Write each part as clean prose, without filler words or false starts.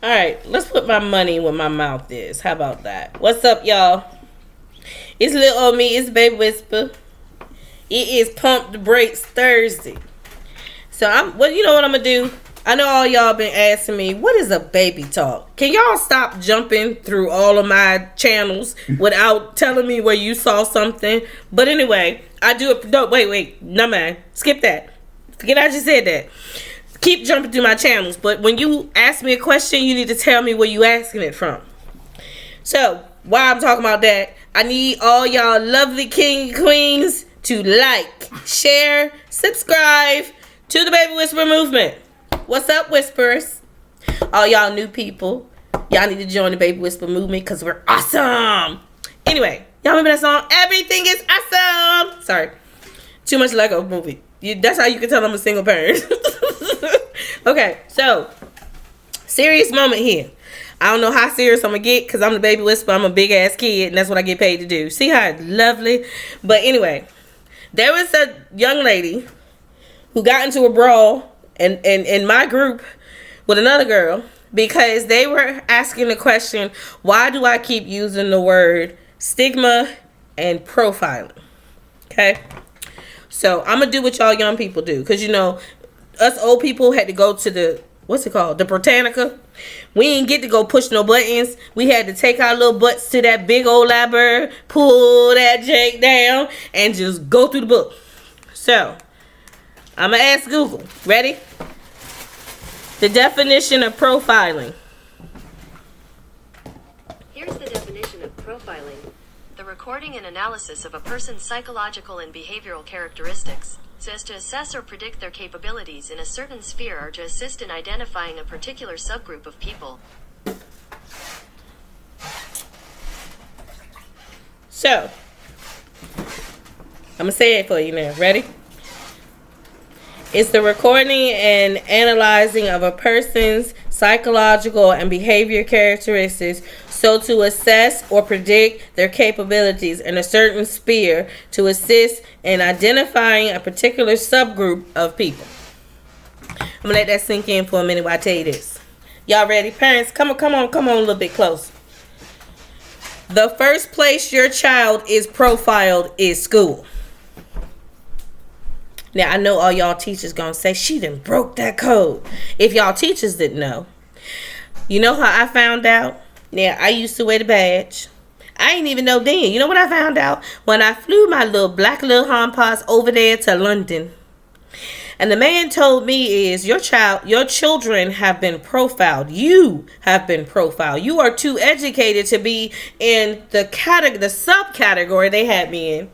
All right, let's put my money where my mouth is. How about that? What's up, y'all? It's little old me. It's Baby Whisper. It is Pump the Brakes Thursday. So you know what I'm gonna do? I know all y'all been asking me, what is a baby talk? Can y'all stop jumping through all of my channels without telling me where you saw something? But anyway, I do it. No, wait, no man, skip that. Forget I just said that. Keep jumping through my channels, but when you ask me a question, you need to tell me where you asking it from. So while I'm talking about that, I need all y'all lovely king and queens to like, share, subscribe to the Baby Whisper movement. What's up, Whisperers? All y'all new people, y'all need to join the Baby Whisper movement because we're awesome. Anyway, y'all remember that song? Everything is awesome. Sorry, too much Lego movie. That's how you can tell I'm a single parent. Okay, so serious moment here. I don't know how serious I'm gonna get because I'm the Baby Whisper. I'm a big ass kid, and that's what I get paid to do. See how lovely? But anyway, there was a young lady who got into a brawl in my group with another girl because they were asking the question, why do I keep using the word stigma and profiling? Okay, so I'm gonna do what y'all young people do because you know us old people had to go to the the Britannica. We didn't get to go push no buttons. We had to take our little butts to that big old library, pull that jank down, and just go through the book. So I'm gonna ask Google. Ready? The definition of profiling. Here's the definition of profiling. The recording and analysis of a person's psychological and behavioral characteristics, so as to assess or predict their capabilities in a certain sphere or to assist in identifying a particular subgroup of people. So, I'm going to say it for you now. Ready? It's the recording and analyzing of a person's psychological and behavior characteristics so to assess or predict their capabilities in a certain sphere to assist in identifying a particular subgroup of people. I'm going to let that sink in for a minute while I tell you this. Y'all ready? Parents, come on a little bit closer. The first place your child is profiled is school. Now, I know all y'all teachers gonna say, she done broke that code. If y'all teachers didn't know. You know how I found out? Now, I used to wear the badge. I didn't even know then. You know what I found out? When I flew my little black little Honpas over there to London. And the man told me is, your children have been profiled. You have been profiled. You are too educated to be in the subcategory they had me in.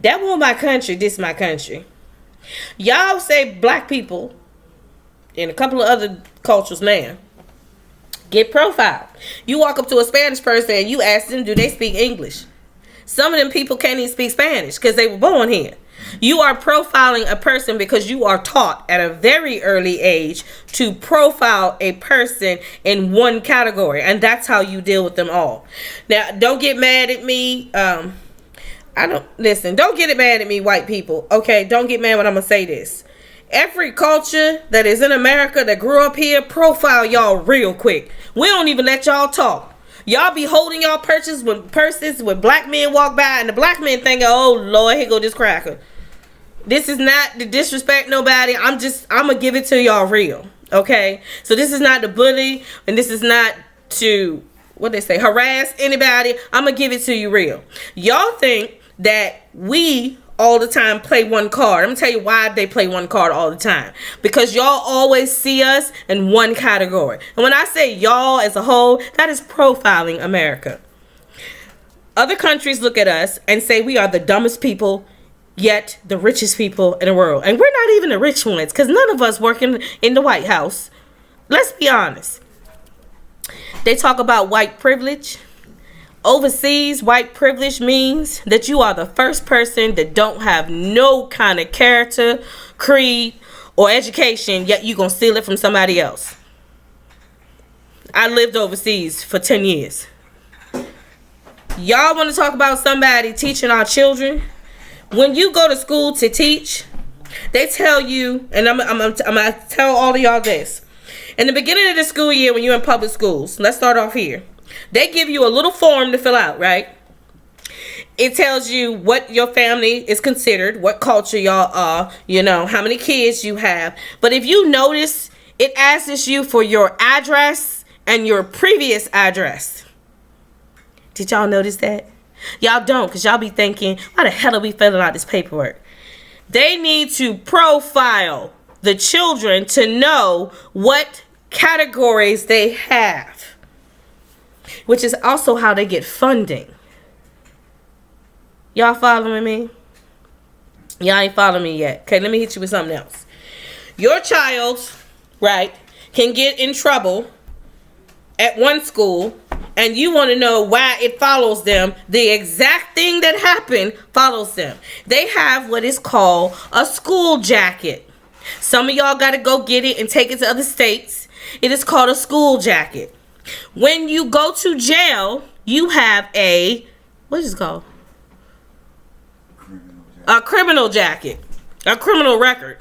That wasn't my country. This my country. Y'all say black people and a couple of other cultures now get profiled. You walk up to a Spanish person and you ask them, do they speak English? Some of them people can't even speak Spanish because they were born here. You are profiling a person because you are taught at a very early age to profile a person in one category, and that's how you deal with them all. Now, don't get mad at me. Don't get mad at me, white people. Okay, don't get mad when I'm gonna say this. Every culture that is in America that grew up here profile y'all real quick. We don't even let y'all talk. Y'all be holding y'all purses when black men walk by and the black men think, oh Lord, here go this cracker. This is not to disrespect nobody. I'm gonna give it to y'all real. Okay? So this is not to bully and this is not to, what they say, harass anybody. I'm gonna give it to you real. Y'all think that we all the time play one card. I'm gonna tell you why they play one card all the time. Because y'all always see us in one category. And when I say y'all as a whole, that is profiling America. Other countries look at us and say we are the dumbest people, yet the richest people in the world. And we're not even the rich ones, because none of us work in the White House. Let's be honest. They talk about white privilege. Overseas, white privilege means that you are the first person that don't have no kind of character, creed, or education, yet you're going to steal it from somebody else. I lived overseas for 10 years. Y'all want to talk about somebody teaching our children? When you go to school to teach, they tell you, and I'm going to tell all of y'all this. In the beginning of the school year, when you're in public schools, let's start off here. They give you a little form to fill out, right? It tells you what your family is considered, what culture y'all are, you know, how many kids you have. But if you notice, it asks you for your address and your previous address. Did y'all notice that? Y'all don't, because y'all be thinking, why the hell are we filling out this paperwork? They need to profile the children to know what categories they have, which is also how they get funding. Y'all following me? Y'all ain't following me yet. Okay, let me hit you with something else. Your child, right, can get in trouble at one school, and you want to know why it follows them. The exact thing that happened follows them. They have what is called a school jacket. Some of y'all got to go get it and take it to other states. It is called a school jacket. When you go to jail, you have a, what is it called? A criminal jacket. A criminal record.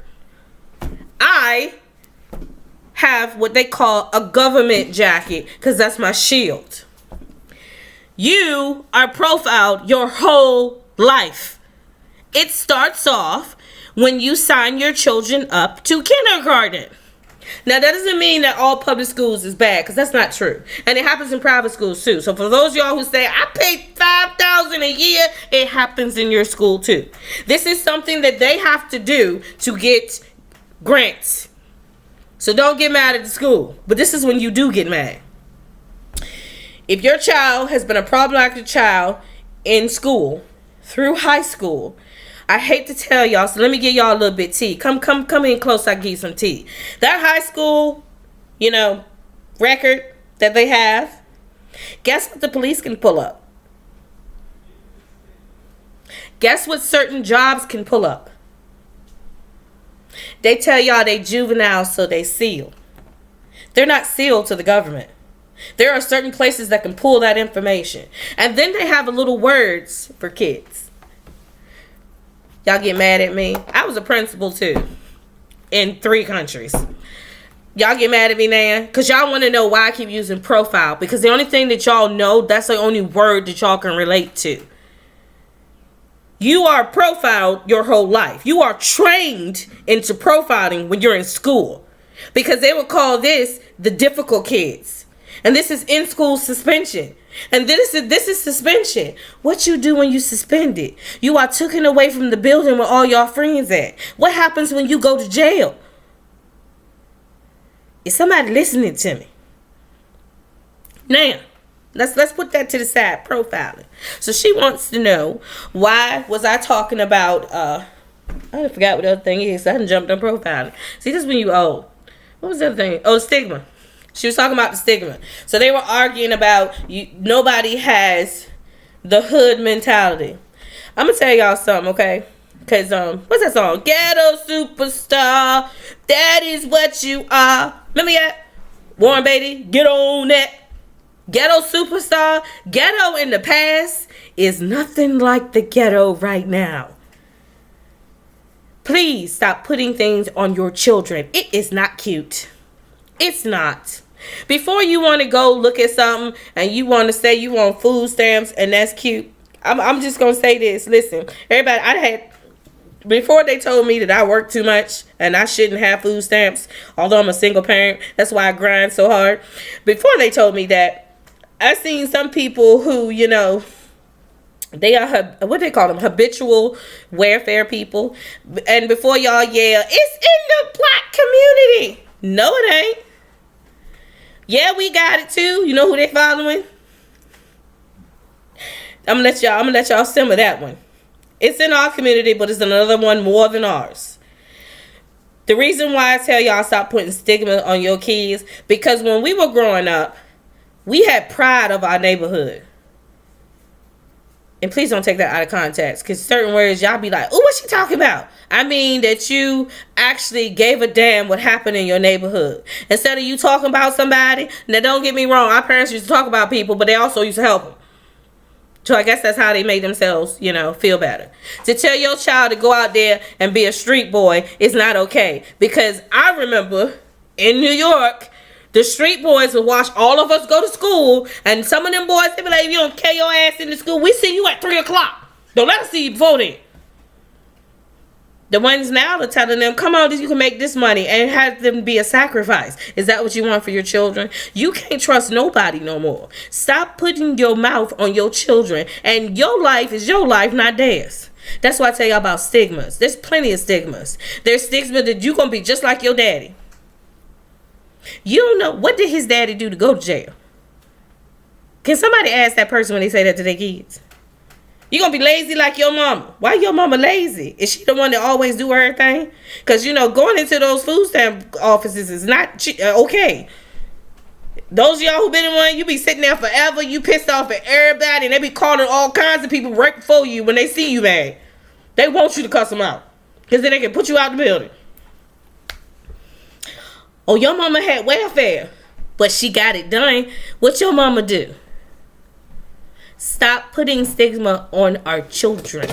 I have what they call a government jacket because that's my shield. You are profiled your whole life. It starts off when you sign your children up to kindergarten. Now, that doesn't mean that all public schools is bad, because that's not true. And it happens in private schools, too. So, for those of y'all who say, I pay $5,000 a year, it happens in your school, too. This is something that they have to do to get grants. So, don't get mad at the school. But this is when you do get mad. If your child has been a problematic child in school, through high school, I hate to tell y'all, so let me give y'all a little bit tea. Come in close, I can give you some tea. That high school, you know, record that they have, guess what the police can pull up? Guess what certain jobs can pull up? They tell y'all they juvenile, so they sealed. They're not sealed to the government. There are certain places that can pull that information. And then they have a little words for kids. Y'all get mad at me? I was a principal too. In 3 countries. Y'all get mad at me now? Because y'all want to know why I keep using profile. Because the only thing that y'all know, that's the only word that y'all can relate to. You are profiled your whole life. You are trained into profiling when you're in school. Because they would call this the difficult kids. And this is in-school suspension. And this is suspension. What you do when you suspended? You are taken away from the building where all your friends at. What happens when you go to jail? Is somebody listening to me? Now, let's put that to the side. Profiling. So she wants to know, why was I talking about I forgot what the other thing is. I hadn't jumped on profiling. See, this is when you old. What was the other thing? Oh, stigma. She was talking about the stigma. So they were arguing about nobody has the hood mentality. I'm going to tell y'all something, okay? Because, what's that song? Ghetto superstar, that is what you are. Remember that? Warren Beatty, get on that. Ghetto superstar. Ghetto in the past is nothing like the ghetto right now. Please stop putting things on your children. It is not cute. It's not. Before you want to go look at something and you want to say you want food stamps and that's cute, I'm just going to say this. Listen, everybody, before they told me that I work too much and I shouldn't have food stamps, although I'm a single parent, that's why I grind so hard. Before they told me that, I've seen some people who, you know, they are, what they call them, habitual welfare people. And before y'all yell, it's in the black community. No, it ain't. Yeah, we got it too. You know who they following? I'm gonna let y'all simmer that one. It's in our community, but it's another one more than ours. The reason why I tell y'all stop putting stigma on your kids, because when we were growing up, we had pride of our neighborhood. And please don't take that out of context, because certain words y'all be like, oh, what's she talking about? I mean that you actually gave a damn what happened in your neighborhood. Instead of you talking about somebody. Now, don't get me wrong. Our parents used to talk about people, but they also used to help them. So I guess that's how they made themselves, you know, feel better. To tell your child to go out there and be a street boy is not okay. Because I remember in New York The street boys will watch all of us go to school, and some of them boys, they be like, if you don't carry your ass into school, we see you at 3 o'clock. Don't let us see you before then. The ones now are telling them, come on, you can make this money, and have them be a sacrifice. Is that what you want for your children? You can't trust nobody no more. Stop putting your mouth on your children, and your life is your life, not theirs. That's why I tell you about stigmas. There's plenty of stigmas. There's stigma that you're going to be just like your daddy. You don't know, what did his daddy do to go to jail? Can somebody ask that person when they say that to their kids? You gonna be lazy like your mama. Why your mama lazy? Is she the one that always do her thing? Because, going into those food stamp offices is not okay. Those of y'all who been in one, you be sitting there forever. You pissed off at everybody. And they be calling all kinds of people right before you when they see you mad. They want you to cuss them out. Because then they can put you out the building. Oh, your mama had welfare. But she got it done. What your mama do? Stop putting stigma on our children.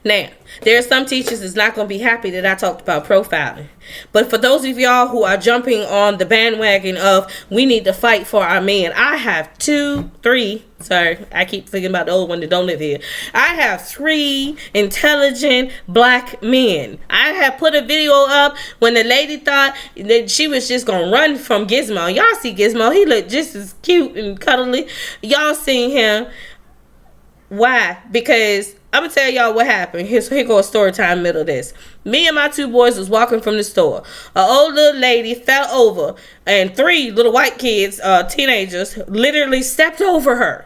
Now, there are some teachers that's not going to be happy that I talked about profiling. But for those of y'all who are jumping on the bandwagon of we need to fight for our men, I have I keep thinking about the old one that don't live here. I have 3 intelligent black men. I have put a video up when the lady thought that she was just going to run from Gizmo. Y'all see Gizmo. He looked just as cute and cuddly. Y'all seen him. Why? Because I'm going to tell y'all what happened. Here goes story time middle of this. Me and my 2 boys was walking from the store. An old little lady fell over, and 3 little white kids, teenagers, literally stepped over her.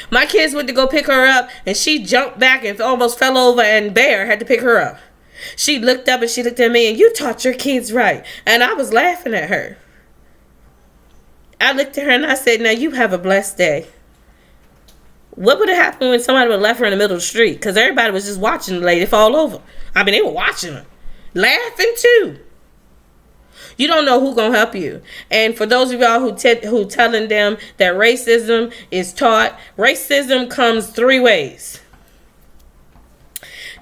My kids went to go pick her up, and she jumped back and almost fell over, and Bear had to pick her up. She looked up and she looked at me, and you taught your kids right. And I was laughing at her. I looked at her and I said, now you have a blessed day. What would have happened when somebody would have left her in the middle of the street? Because everybody was just watching the lady fall over. I mean, they were watching her. Laughing too. You don't know who gonna help you. And for those of y'all who telling them that racism is taught, racism comes 3 ways.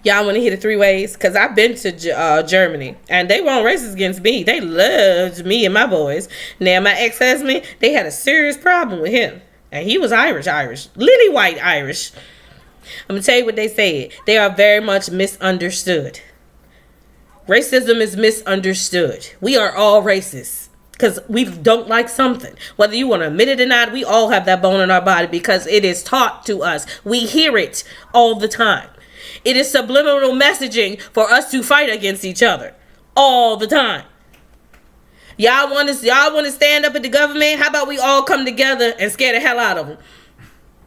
Y'all want to hear the 3 ways? Because I've been to Germany, and they weren't racist against me. They loved me and my boys. Now, my ex-husband, they had a serious problem with him. And he was Irish. Lily white Irish. I'm going to tell you what they said. They are very much misunderstood. Racism is misunderstood. We are all racist because we don't like something. Whether you want to admit it or not, we all have that bone in our body because it is taught to us. We hear it all the time. It is subliminal messaging for us to fight against each other all the time. Y'all want to stand up at the government? How about we all come together and scare the hell out of them?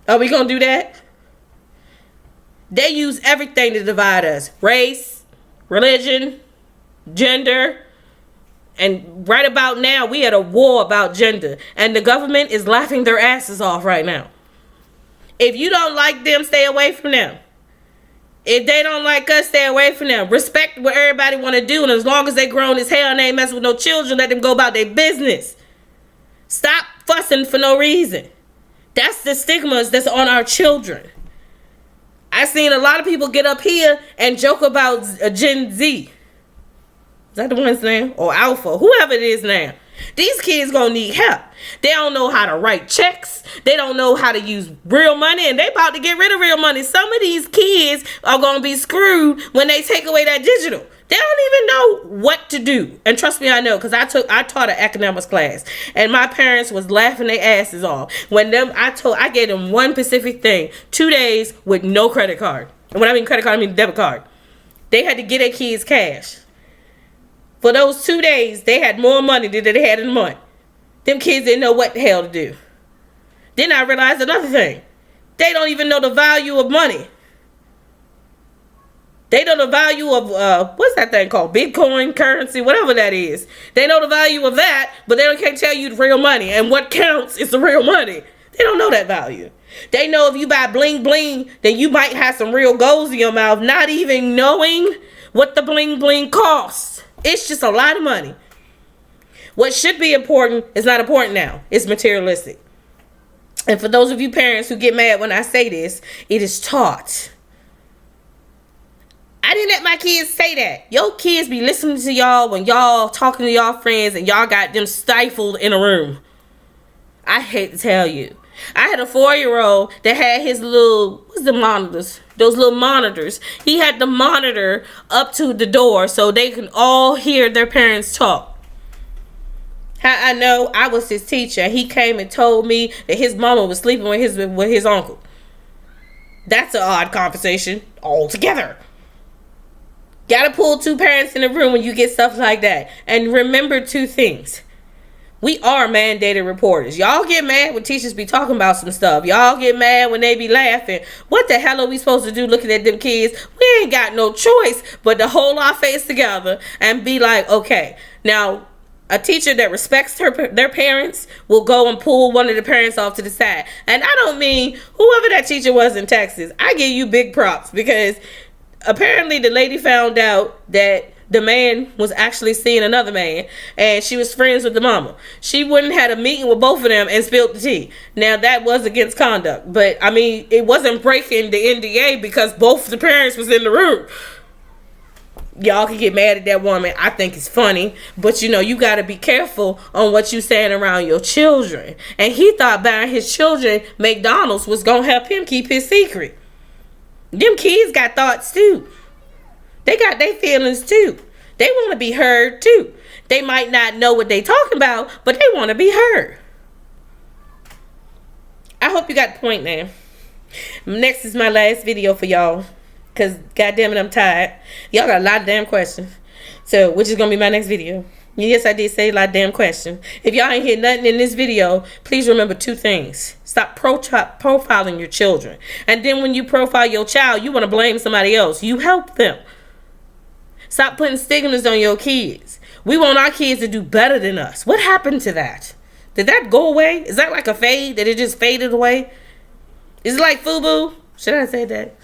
Are we going to do that? They use everything to divide us. Race, religion, gender. And right about now, we at a war about gender. And the government is laughing their asses off right now. If you don't like them, stay away from them. If they don't like us, stay away from them. Respect what everybody want to do. And as long as they grown as hell and they ain't messing with no children, let them go about their business. Stop fussing for no reason. That's the stigmas that's on our children. I seen a lot of people get up here and joke about Gen Z. Is that the one's name? Or Alpha, whoever it is now. These kids gonna need help. They don't know how to write checks. They don't know how to use real money, and they about to get rid of real money. Some of these kids are gonna be screwed when they take away that digital. They don't even know what to do. And trust me, I know, because I taught an economics class, and my parents was laughing their asses off when I gave them one specific thing: 2 days with no credit card. And when I mean credit card, I mean debit card. They had to get their kids cash. For those 2 days, they had more money than they had in a month. Them kids didn't know what the hell to do. Then I realized another thing. They don't even know the value of money. They know the value of, what's that thing called? Bitcoin, currency, whatever that is. They know the value of that, but they can't tell you the real money. And what counts is the real money. They don't know that value. They know if you buy bling bling, then you might have some real goals in your mouth, not even knowing what the bling bling costs. It's just a lot of money. What should be important is not important now. It's materialistic. And for those of you parents who get mad when I say this, it is taught. I didn't let my kids say that. Your kids be listening to y'all when y'all talking to y'all friends and y'all got them stifled in a room. I hate to tell you. I had a 4-year-old that had his little, what's the monitors? Those little monitors. He had the monitor up to the door so they can all hear their parents talk. How I know? I was his teacher. He came and told me that his mama was sleeping with his uncle. That's an odd conversation altogether. Gotta pull 2 parents in the room when you get stuff like that. And remember 2 things. We are mandated reporters. Y'all get mad when teachers be talking about some stuff. Y'all get mad when they be laughing. What the hell are we supposed to do looking at them kids? We ain't got no choice but to hold our face together and be like, okay. Now, a teacher that respects their parents will go and pull one of the parents off to the side. And I don't mean whoever that teacher was in Texas. I give you big props because apparently the lady found out that the man was actually seeing another man and she was friends with the mama. She wouldn't had a meeting with both of them and spilled the tea. Now that was against conduct, but I mean it wasn't breaking the NDA because both the parents was in the room. Y'all can get mad at that woman. I think it's funny, but you got to be careful on what you saying around your children. And he thought buying his children McDonald's was gonna help him keep his secret. Them kids got thoughts too. They got their feelings too. They want to be heard too. They might not know what they talking about, but they want to be heard. I hope you got the point now. Next is my last video for y'all. Because, goddamn it, I'm tired. Y'all got a lot of damn questions. So, which is going to be my next video. Yes, I did say a lot of damn questions. If y'all ain't hear nothing in this video, please remember 2 things. Stop profiling your children. And then when you profile your child, you want to blame somebody else. You help them. Stop putting stigmas on your kids. We want our kids to do better than us. What happened to that? Did that go away? Is that like a fade? That it just faded away? Is it like FUBU? Should I say that?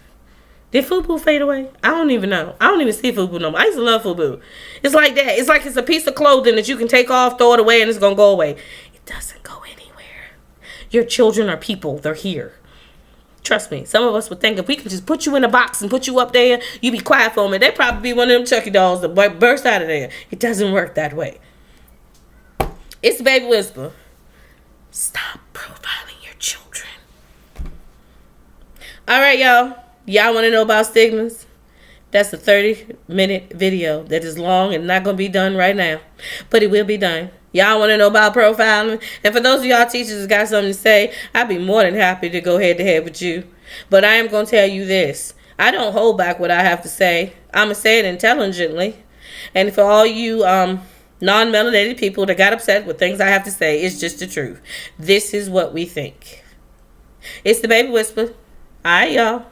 Did FUBU fade away? I don't even know. I don't even see FUBU no more. I used to love FUBU. It's like that. It's like it's a piece of clothing that you can take off, throw it away, and it's going to go away. It doesn't go anywhere. Your children are people. They're here. Trust me. Some of us would think if we could just put you in a box and put you up there, you be quiet for a minute. They'd probably be one of them Chucky dolls that burst out of there. It doesn't work that way. It's the Baby Whisper. Stop profiling your children. All right, y'all. Y'all want to know about stigmas? That's a 30-minute video that is long and not going to be done right now. But it will be done. Y'all want to know about profiling? And for those of y'all teachers that got something to say, I'd be more than happy to go head-to-head with you. But I am going to tell you this. I don't hold back what I have to say. I'm going to say it intelligently. And for all you non-melanated people that got upset with things I have to say, it's just the truth. This is what we think. It's the Baby Whisper. All right, y'all.